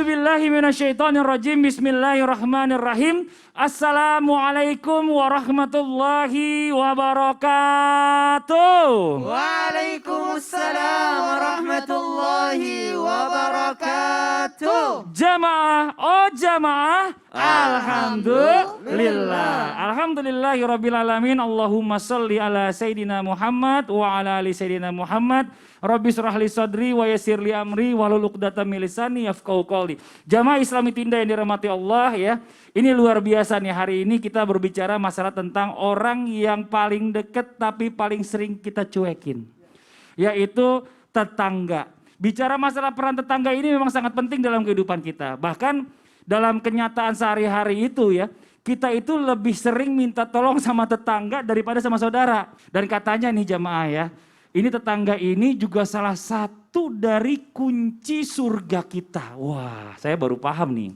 A'udzubillahi minasyaitonirrajim. Bismillahirrahmanirrahim. Assalamualaikum warahmatullahi wabarakatuh. Waalaikumsalam warahmatullahi wabarakatuh. Jamaah, oh jamaah. Alhamdulillah. Alhamdulillahirabbil alamin. Allahumma shalli ala sayidina Muhammad wa ala ali sayidina Muhammad. Rabbi shrah li sadri wa yassir li amri wahlul 'uqdatam min lisani yafqahu qawli. Jamaah Islami Tinda yang dirahmati Allah ya. Ini luar biasa nih, hari ini kita berbicara masalah tentang orang yang paling dekat tapi paling sering kita cuekin. Yaitu tetangga. Bicara masalah peran tetangga ini memang sangat penting dalam kehidupan kita. Bahkan dalam kenyataan sehari-hari itu ya, kita itu lebih sering minta tolong sama tetangga daripada sama saudara. Dan katanya nih jamaah ya, ini tetangga ini juga salah satu dari kunci surga kita. Wah, saya baru paham nih.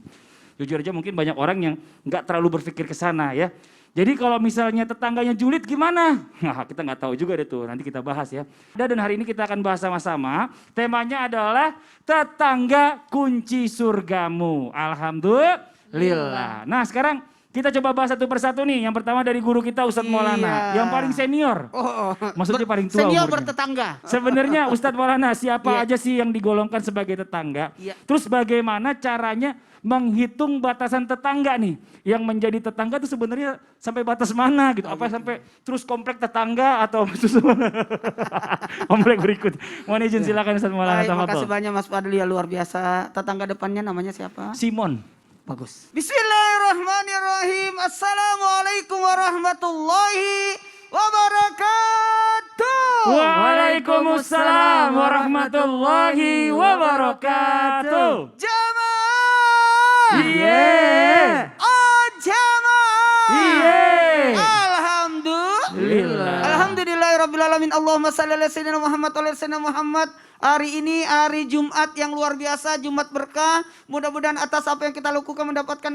Jujur aja mungkin banyak orang yang nggak terlalu berpikir ke sana ya. Jadi kalau misalnya tetangganya julid gimana? Nah, kita nggak tahu juga deh tuh, nanti kita bahas ya. Dan hari ini kita akan bahas sama-sama. Temanya adalah tetangga kunci surgamu. Alhamdulillah. Nah sekarang kita coba bahas satu persatu nih. Yang pertama dari guru kita Ustadz Maulana. Yang paling senior. Maksudnya paling tua senior umurnya. bertetangga. Sebenarnya Ustadz Maulana siapa aja sih yang digolongkan sebagai tetangga? Terus bagaimana caranya menghitung batasan tetangga nih? Yang menjadi tetangga itu sebenarnya sampai batas mana gitu? Apa sampai terus komplek tetangga atau komplek berikut? Mohon izin silakan Ustadz Maulana. Terima kasih banyak Mas Fadli ya, luar biasa. Tetangga depannya namanya siapa? Simon. Bagus. Bismillahirrahmanirrahim. Assalamualaikum warahmatullahi wabarakatuh. Waalaikumsalam warahmatullahi wabarakatuh. Jamaah. Iya. Oh jamaah. Iya. Alhamdulillah. Alhamdulillahirabbil alamin. Allahumma shalli ala sayyidina Muhammad wa ala sayyidina Muhammad. Hari ini hari Jumat yang luar biasa, Jumat berkah. Mudah-mudahan atas apa yang kita lakukan mendapatkan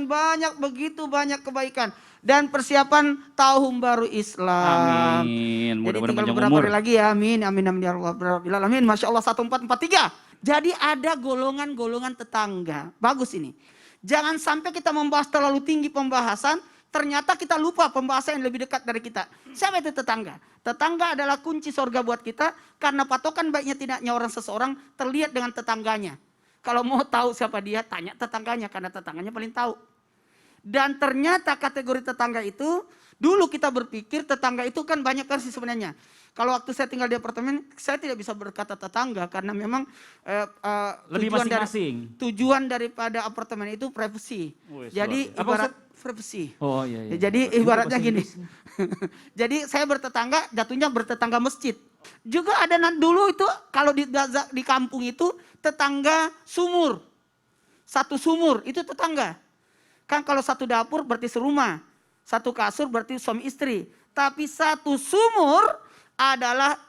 begitu banyak kebaikan. Dan persiapan tahun baru Islam. Amin. Jadi Mudah-mudahan tinggal panjang beberapa umur. hari lagi ya, amin, amin, amin ya Rabbil alamin. Masya Allah 1443. Jadi ada golongan-golongan tetangga. Bagus ini. Jangan sampai kita membahas terlalu tinggi pembahasan, ternyata kita lupa pembahasan yang lebih dekat dari kita. Siapa itu tetangga? Tetangga adalah kunci surga buat kita karena patokan baiknya tidaknya orang seseorang terlihat dengan tetangganya. Kalau mau tahu siapa dia, tanya tetangganya karena tetangganya paling tahu. Dan ternyata kategori tetangga itu, dulu kita berpikir tetangga itu kan banyak kan sih sebenarnya. Kalau waktu saya tinggal di apartemen, saya tidak bisa berkata tetangga karena memang Lebih masing-masing. tujuan daripada apartemen itu privacy. Jadi ibarat privacy. Oh iya. Jadi ibaratnya gini. Jadi saya bertetangga, jatuhnya bertetangga masjid. Juga ada dulu itu kalau di kampung itu tetangga sumur. Satu sumur itu tetangga. Kan kalau satu dapur berarti serumah. Satu kasur berarti suami istri. Tapi satu sumur adalah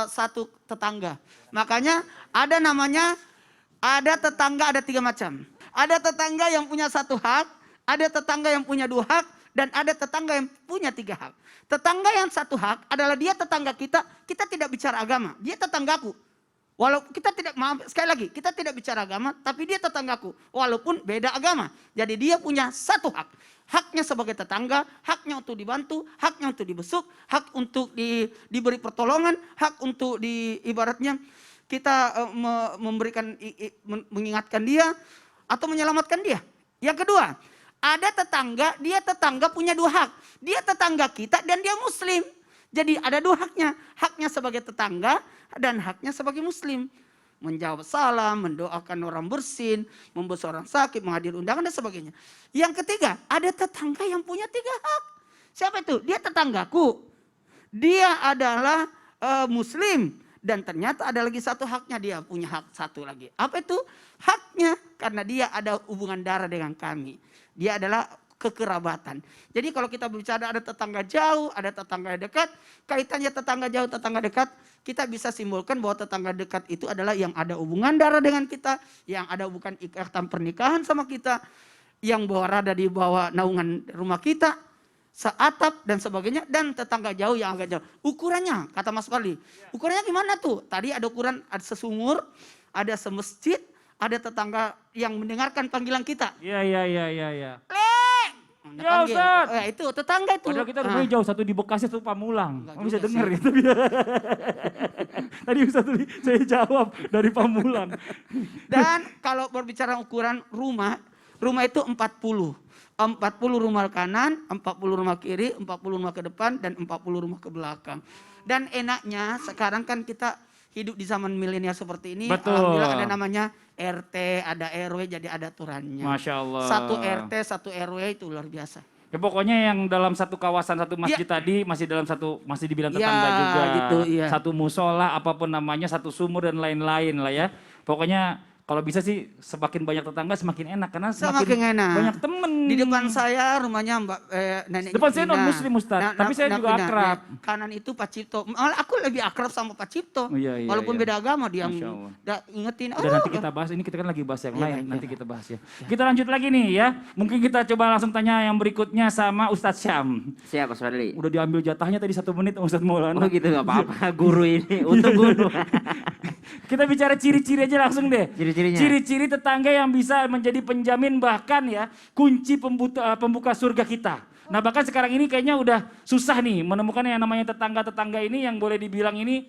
satu tetangga. Makanya ada namanya, ada tetangga ada 3 macam. Ada tetangga yang punya 1 hak, ada tetangga yang punya 2 hak, dan ada tetangga yang punya 3 hak. Tetangga yang 1 hak adalah dia tetangga kita tidak bicara agama, dia tetanggaku. Walaupun kita tidak, maaf sekali lagi, kita tidak bicara agama, tapi dia tetanggaku. Walaupun beda agama. Jadi dia punya 1 hak. Haknya sebagai tetangga, haknya untuk dibantu, haknya untuk dibesuk, hak untuk diberi pertolongan, hak untuk ibaratnya kita memberikan, mengingatkan dia atau menyelamatkan dia. Yang kedua, ada tetangga, dia tetangga punya 2 hak. Dia tetangga kita dan dia muslim. Jadi ada 2 haknya. Haknya sebagai tetangga dan haknya sebagai muslim. Menjawab salam, mendoakan orang bersin, membesuk orang sakit, menghadiri undangan dan sebagainya. Yang ketiga, ada tetangga yang punya 3 hak. Siapa itu? Dia tetanggaku. Dia adalah muslim. Dan ternyata ada lagi 1 haknya, dia punya hak 1 lagi. Apa itu? Haknya karena dia ada hubungan darah dengan kami. Dia adalah kekerabatan. Jadi kalau kita bicara ada tetangga jauh, ada tetangga dekat, kaitannya tetangga jauh, tetangga dekat, kita bisa simpulkan bahwa tetangga dekat itu adalah yang ada hubungan darah dengan kita, yang ada hubungan ikatan pernikahan sama kita, yang berada di bawah naungan rumah kita, seatap dan sebagainya, dan tetangga jauh yang agak jauh. Ukurannya, kata Mas Fadli, ukurannya gimana tuh? Tadi ada ukuran, ada sesumur, ada semasjid, ada tetangga yang mendengarkan panggilan kita. Iya. Dia Ya panggil. Ustaz. Oh, ya, itu tetangga itu. Padahal kita rumahnya jauh, satu di Bekasi, satu Pamulang. Enggak Kamu bisa juga dengar sih. gitu. Tadi Ustaz tadi saya jawab dari Pamulang. Dan kalau berbicara ukuran rumah itu 40. 40 rumah kanan, 40 rumah kiri, 40 rumah ke depan, dan 40 rumah ke belakang. Dan enaknya sekarang kan kita hidup di zaman milenial seperti ini. Betul. Alhamdulillah ada namanya RT, ada RW, jadi ada aturannya. Masya Allah. Satu RT, satu RW itu luar biasa. Ya pokoknya yang dalam satu kawasan, satu masjid tadi masih dibilang tetangga Ya, juga. gitu, iya. Satu musola, apapun namanya, satu sumur dan lain-lain lah ya. Pokoknya kalau bisa sih semakin banyak tetangga semakin enak karena Semakin enak. banyak temen. Di depan saya rumahnya nenek Depan saya non-muslim, Ustaz, tapi saya juga akrab. Kanan itu Pak Cipto. Malah aku lebih akrab sama Pak Cipto. Oh, iya, Walaupun iya. beda agama dia Masya Allah. ingetin. Udah nanti kita bahas, ini kita kan lagi bahas yang Iya, lain, baik, nanti iya. kita bahas ya. Kita lanjut lagi nih ya. Mungkin kita coba langsung tanya yang berikutnya sama Ustadz Syam. Siap Mas Fadli. Udah diambil jatahnya tadi 1 menit Ustadz Maulana. Oh gitu gak apa-apa, guru ini, untuk guru. Kita bicara ciri-ciri aja langsung deh. Ciri-cirinya. Ciri-ciri tetangga yang bisa menjadi penjamin bahkan ya kunci pembuka surga kita. Nah bahkan sekarang ini kayaknya udah susah nih menemukan yang namanya tetangga-tetangga ini yang boleh dibilang ini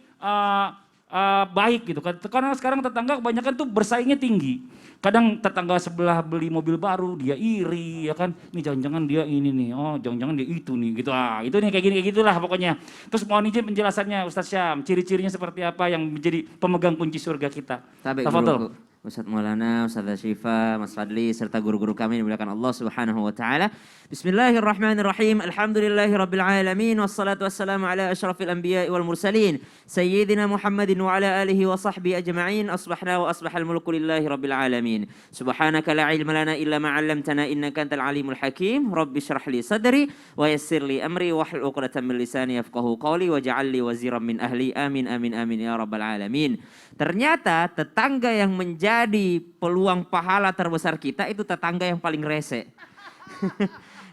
baik gitu. Karena sekarang tetangga kebanyakan tuh bersaingnya tinggi. Kadang tetangga sebelah beli mobil baru dia iri ya kan. Nih jangan-jangan dia ini nih, oh jangan-jangan dia itu nih gitu. Itu nih kayak gini kayak gitulah pokoknya. Terus mohon izin penjelasannya Ustaz Syam, ciri-cirinya seperti apa yang menjadi pemegang kunci surga kita. Sampai Tafadhol. guruku, Ustadz Maulana, Ustadz Syifa, Mas Fadli, serta guru-guru kami yang dimuliakan Allah Subhanahu wa taala. Bismillahirrahmanirrahim. Alhamdulillahirabbil alamin wassalatu wassalamu ala asyrafil anbiya'i wal mursalin sayyidina Muhammadin wa ala alihi wa sahbihi ajma'in. Asbahna wa asbahal mulku lillahi rabbil alamin. Subhanaka la ilma lana illa ma 'allamtana innaka antal alimul hakim. Rabbi shrah li sadri wa yassir li amri wahlul 'uqdatam min lisani yafqahu qawli waj'al li waziran min ahli. Amin amin amin ya rabbal alamin. Ternyata tetangga yang menjadi peluang pahala terbesar kita itu tetangga yang paling rese.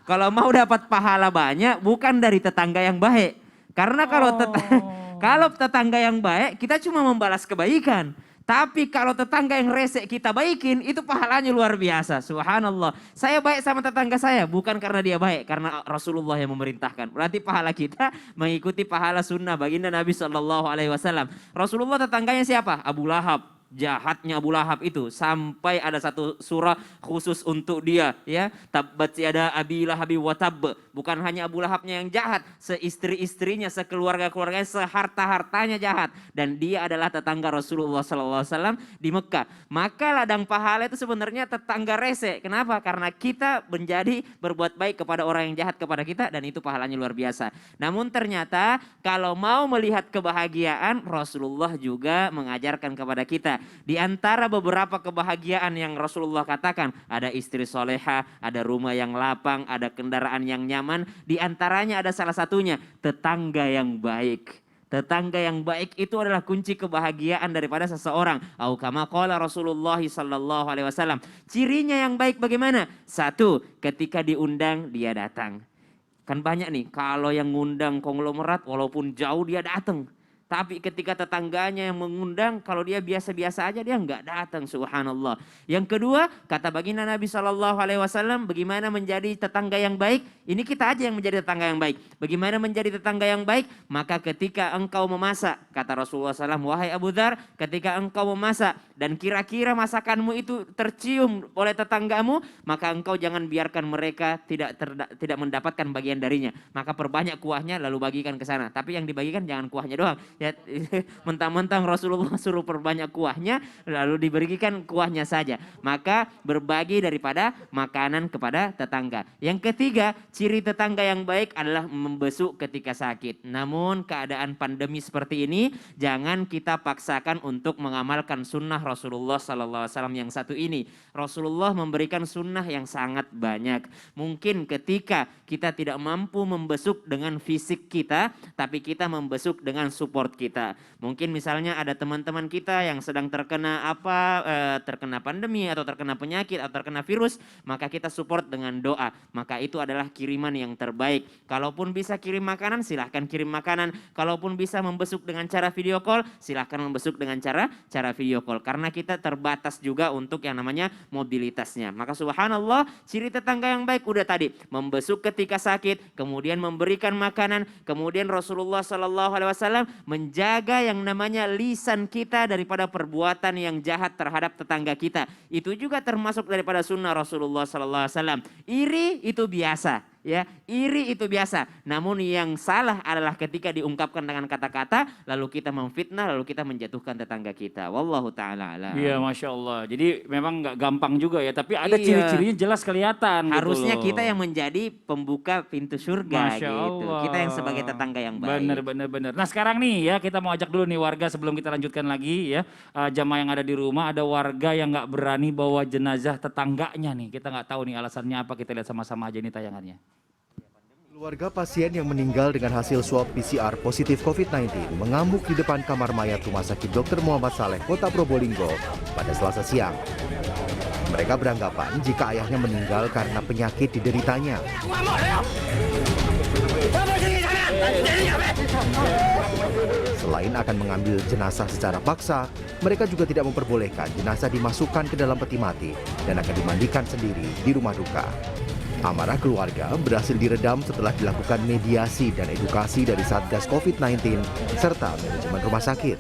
Kalau mau dapat pahala banyak bukan dari tetangga yang baik. Karena kalau tetangga yang baik kita cuma membalas kebaikan. Tapi kalau tetangga yang rese kita baikin itu pahalanya luar biasa. Subhanallah. Saya baik sama tetangga saya bukan karena dia baik, karena Rasulullah yang memerintahkan. Berarti pahala kita mengikuti pahala sunnah baginda Nabi SAW. Rasulullah tetangganya siapa? Abu Lahab. Jahatnya Abu Lahab itu sampai ada satu surah khusus untuk dia ya. Tabbat yada Abi Lahabi wa tabb. Bukan hanya Abu Lahabnya yang jahat, seistri-istrinya, sekeluarga-keluarganya, seharta-hartanya jahat, dan dia adalah tetangga Rasulullah SAW di Mekah. Maka ladang pahala itu sebenarnya tetangga rese. Kenapa? Karena kita menjadi berbuat baik kepada orang yang jahat kepada kita dan itu pahalanya luar biasa. Namun ternyata kalau mau melihat kebahagiaan, Rasulullah juga mengajarkan kepada kita. Di antara beberapa kebahagiaan yang Rasulullah katakan, ada istri soleha, ada rumah yang lapang, ada kendaraan yang nyaman. Di antaranya ada salah satunya, tetangga yang baik. Tetangga yang baik itu adalah kunci kebahagiaan daripada seseorang. Au kama qala Rasulullah sallallahu alaihi wasallam. Cirinya yang baik bagaimana? Satu, ketika diundang dia datang. Kan banyak nih, kalau yang ngundang konglomerat walaupun jauh dia datang. Tapi ketika tetangganya yang mengundang, kalau dia biasa-biasa aja dia enggak datang, subhanallah. Yang kedua, kata baginda Nabi SAW, bagaimana menjadi tetangga yang baik? Ini kita aja yang menjadi tetangga yang baik. Bagaimana menjadi tetangga yang baik? Maka ketika engkau memasak, kata Rasulullah SAW, wahai Abu Dzar, ketika engkau memasak dan kira-kira masakanmu itu tercium oleh tetanggamu, maka engkau jangan biarkan mereka tidak mendapatkan bagian darinya. Maka perbanyak kuahnya lalu bagikan ke sana. Tapi yang dibagikan jangan kuahnya doang. Ya, mentang-mentang Rasulullah suruh perbanyak kuahnya, lalu diberikan kuahnya saja. Maka berbagi daripada makanan kepada tetangga. Yang ketiga, ciri tetangga yang baik adalah membesuk ketika sakit. Namun keadaan pandemi seperti ini, jangan kita paksakan untuk mengamalkan sunnah Rasulullah SAW yang satu ini. Rasulullah memberikan sunnah yang sangat banyak. Mungkin ketika kita tidak mampu membesuk dengan fisik kita, tapi kita membesuk dengan support support kita. Mungkin misalnya ada teman-teman kita yang sedang terkena terkena pandemi atau terkena penyakit atau terkena virus, maka kita support dengan doa. Maka itu adalah kiriman yang terbaik. Kalaupun bisa kirim makanan, silahkan kirim makanan. Kalaupun bisa membesuk dengan cara video call, silahkan membesuk dengan cara video call. Karena kita terbatas juga untuk yang namanya mobilitasnya. Maka subhanallah, ciri tetangga yang baik udah tadi, membesuk ketika sakit, kemudian memberikan makanan, kemudian Rasulullah SAW menjaga yang namanya lisan kita daripada perbuatan yang jahat terhadap tetangga kita. Itu juga termasuk daripada sunnah Rasulullah SAW. Iri itu biasa. Ya, iri itu biasa. Namun yang salah adalah ketika diungkapkan dengan kata-kata, lalu kita memfitnah, lalu kita menjatuhkan tetangga kita. Wallahu ta'ala alam. Iya, Masya Allah. Jadi memang nggak gampang juga ya, tapi ada Iya. ciri-cirinya jelas kelihatan. Harusnya gitu loh. kita yang menjadi pembuka pintu surga Masya gitu. Allah. Kita yang sebagai tetangga yang baik. Bener. Nah sekarang nih ya, kita mau ajak dulu nih warga sebelum kita lanjutkan lagi ya. Jamaah yang ada di rumah, ada warga yang nggak berani bawa jenazah tetangganya nih. Kita nggak tahu nih alasannya apa, kita lihat sama-sama aja nih tayangannya. Keluarga pasien yang meninggal dengan hasil swab PCR positif COVID-19 mengamuk di depan kamar mayat Rumah Sakit Dr. Muhammad Saleh, Kota Probolinggo pada Selasa siang. Mereka beranggapan jika ayahnya meninggal karena penyakit dideritanya. Selain akan mengambil jenazah secara paksa, mereka juga tidak memperbolehkan jenazah dimasukkan ke dalam peti mati dan akan dimandikan sendiri di rumah duka. Amarah keluarga berhasil diredam setelah dilakukan mediasi dan edukasi dari Satgas COVID-19 serta manajemen rumah sakit.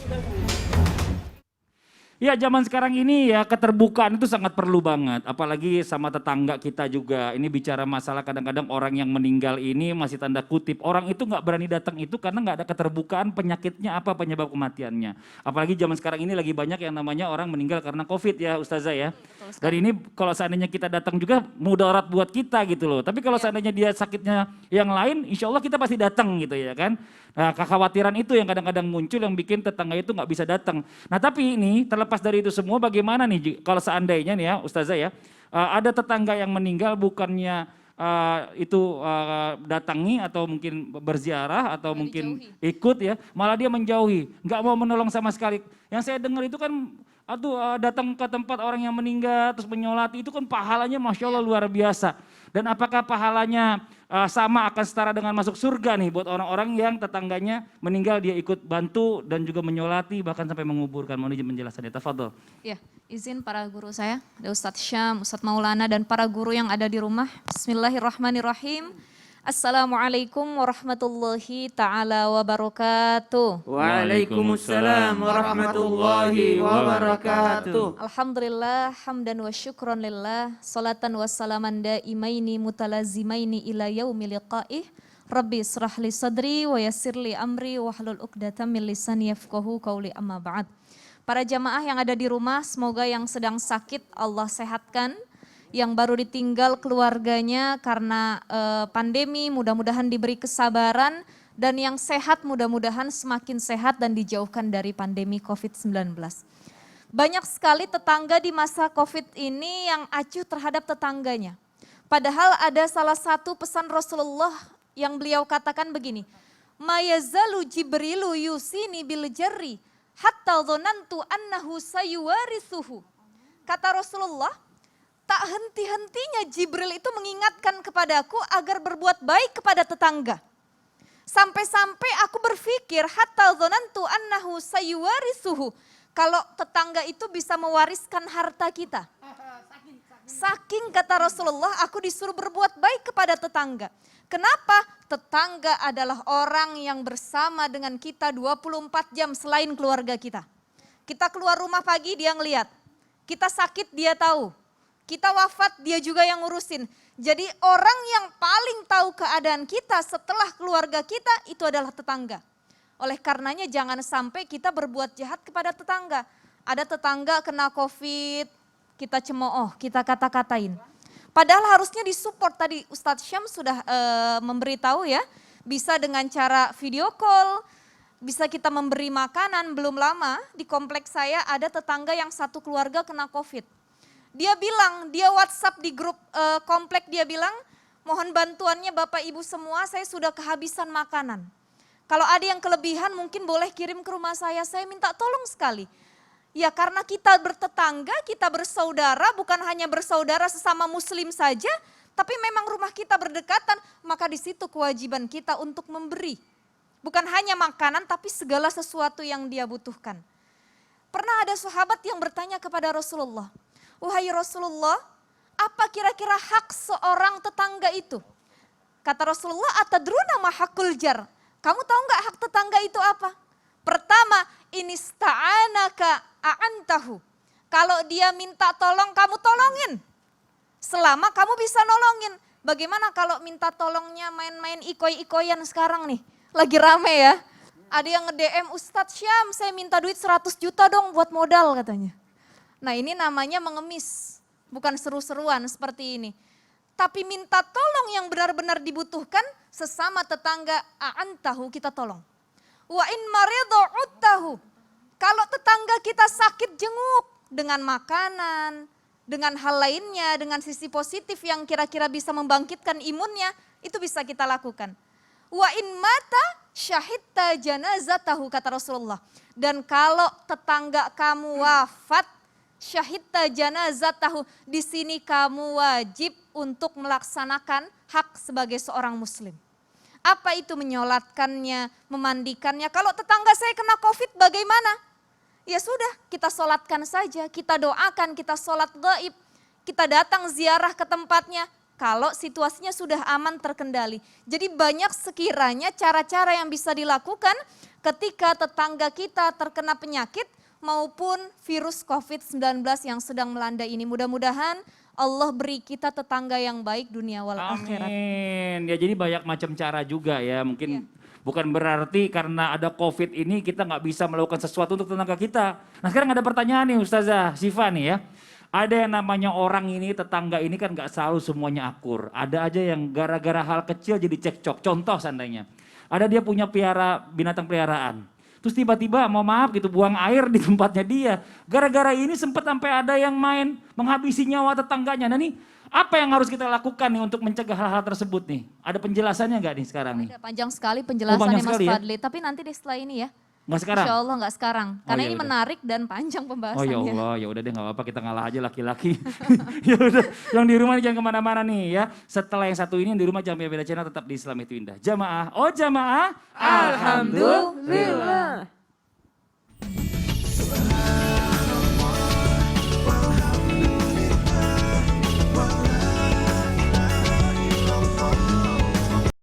Ya zaman sekarang ini ya keterbukaan itu sangat perlu banget. Apalagi sama tetangga kita juga. Ini bicara masalah kadang-kadang orang yang meninggal ini masih tanda kutip. Orang itu nggak berani datang itu karena nggak ada keterbukaan penyakitnya apa penyebab kematiannya. Apalagi zaman sekarang ini lagi banyak yang namanya orang meninggal karena COVID ya Ustazah ya. Dan ini kalau seandainya kita datang juga mudarat buat kita gitu loh. Tapi kalau seandainya dia sakitnya yang lain insya Allah kita pasti datang gitu ya kan. Nah kekhawatiran itu yang kadang-kadang muncul yang bikin tetangga itu nggak bisa datang. Nah tapi ini terlepas dari itu semua bagaimana nih kalau seandainya nih ya Ustazah ya. Ada tetangga yang meninggal bukannya datangi atau mungkin berziarah atau mungkin ikut ya. Malah dia menjauhi. Nggak mau menolong sama sekali. Yang saya dengar itu kan datang ke tempat orang yang meninggal terus menyolati itu kan pahalanya Masya Allah luar biasa. Dan apakah pahalanya sama akan setara dengan masuk surga nih buat orang-orang yang tetangganya meninggal dia ikut bantu dan juga menyolati bahkan sampai menguburkan. Mohon izin penjelasannya, tafadhol. Ya, izin para guru saya, ada Ustadz Syam, Ustadz Maulana dan para guru yang ada di rumah. Bismillahirrahmanirrahim. Assalamualaikum warahmatullahi ta'ala wabarakatuh. Waalaikumsalam warahmatullahi wabarakatuh. Alhamdulillah, hamdan wa syukron lillah, salatan wa salaman daimaini mutalazimaini ila yaumi liqa'ih. Rabbi israh li sadri wa yassir li amri wa hlul uqdatam min lisani yafqahu qawli amma ba'd. Para jamaah yang ada di rumah, semoga yang sedang sakit Allah sehatkan. Yang baru ditinggal keluarganya karena pandemi, mudah-mudahan diberi kesabaran, dan yang sehat mudah-mudahan semakin sehat dan dijauhkan dari pandemi COVID-19. Banyak sekali tetangga di masa COVID ini yang acuh terhadap tetangganya. Padahal ada salah satu pesan Rasulullah yang beliau katakan begini, "Ma yazalu Jibrilu yusini bil jarri hatta dhonantu annahu sayuwarithuhu." Kata Rasulullah, tak henti-hentinya Jibril itu mengingatkan kepadaku agar berbuat baik kepada tetangga. Sampai-sampai aku berpikir hatta dzanantu annahu sayuwarithuhu. Kalau tetangga itu bisa mewariskan harta kita. Saking kata Rasulullah aku disuruh berbuat baik kepada tetangga. Kenapa? Tetangga adalah orang yang bersama dengan kita 24 jam selain keluarga kita. Kita keluar rumah pagi dia ngelihat. Kita sakit dia tahu. Kita wafat dia juga yang ngurusin. Jadi orang yang paling tahu keadaan kita setelah keluarga kita itu adalah tetangga. Oleh karenanya jangan sampai kita berbuat jahat kepada tetangga. Ada tetangga kena COVID, kita cemooh, kita kata-katain. Padahal harusnya disupport, tadi Ustadz Syam sudah memberitahu ya. Bisa dengan cara video call, bisa kita memberi makanan. Belum lama di kompleks saya ada tetangga yang satu keluarga kena COVID. Dia bilang, dia WhatsApp di grup komplek, dia bilang, mohon bantuannya Bapak Ibu semua, saya sudah kehabisan makanan. Kalau ada yang kelebihan mungkin boleh kirim ke rumah saya minta tolong sekali. Ya karena kita bertetangga, kita bersaudara, bukan hanya bersaudara sesama muslim saja, tapi memang rumah kita berdekatan, maka di situ kewajiban kita untuk memberi. Bukan hanya makanan, tapi segala sesuatu yang dia butuhkan. Pernah ada sahabat yang bertanya kepada Rasulullah, "Wahai Rasulullah, apa kira-kira hak seorang tetangga itu?" Kata Rasulullah, "Atadruna ma haqqul jar?" Kamu tahu nggak hak tetangga itu apa? Pertama, inista'anaka a'antahu. Kalau dia minta tolong, kamu tolongin. Selama kamu bisa nolongin. Bagaimana kalau minta tolongnya main-main ikoi-ikoyan sekarang nih? Lagi rame ya. Ada yang nge-DM, "Ustadz Syam, saya minta duit 100 juta dong buat modal," katanya. Nah ini namanya mengemis. Bukan seru-seruan seperti ini. Tapi minta tolong yang benar-benar dibutuhkan, sesama tetangga a'antahu kita tolong. Wa in maridu uttahu. Kalau tetangga kita sakit jenguk dengan makanan, dengan hal lainnya, dengan sisi positif yang kira-kira bisa membangkitkan imunnya, itu bisa kita lakukan. Wa in mata syahidta janazatahu, kata Rasulullah. Dan kalau tetangga kamu wafat, syahidta janazatahu, di sini kamu wajib untuk melaksanakan hak sebagai seorang muslim. Apa itu menyolatkannya, memandikannya? Kalau tetangga saya kena COVID bagaimana? Ya sudah, kita solatkan saja, kita doakan, kita solat gaib, kita datang ziarah ke tempatnya. Kalau situasinya sudah aman terkendali. Jadi banyak sekiranya cara-cara yang bisa dilakukan ketika tetangga kita terkena penyakit maupun virus COVID-19 yang sedang melanda ini. Mudah-mudahan Allah beri kita tetangga yang baik dunia wal akhirat. Amin. Ya jadi banyak macam cara juga ya. Mungkin bukan berarti karena ada COVID ini kita nggak bisa melakukan sesuatu untuk tetangga kita. Nah sekarang ada pertanyaan nih Ustazah Syifa nih ya. Ada yang namanya orang ini, tetangga ini kan nggak selalu semuanya akur. Ada aja yang gara-gara hal kecil jadi cekcok. Contoh seandainya. Ada dia punya binatang peliharaan. Terus tiba-tiba mau maaf gitu buang air di tempatnya dia. Gara-gara ini sempat sampai ada yang main menghabisi nyawa tetangganya. Nah nih apa yang harus kita lakukan nih untuk mencegah hal-hal tersebut nih? Ada penjelasannya nggak nih sekarang nih? Ada panjang sekali penjelasannya panjang Mas sekali ya? Fadli. Tapi nanti deh setelah ini ya. Nggak sekarang? Insya Allah nggak sekarang. Karena ya ini udah. menarik dan panjang Oh pembahasannya. ya Allah, ya udah deh nggak apa-apa kita ngalah aja laki-laki. Ya udah, yang di rumah jangan kemana-mana nih ya. Setelah yang satu ini yang di rumah jangan beda channel, tetap di Islam itu Indah. Jamaah, oh jamaah. Alhamdulillah.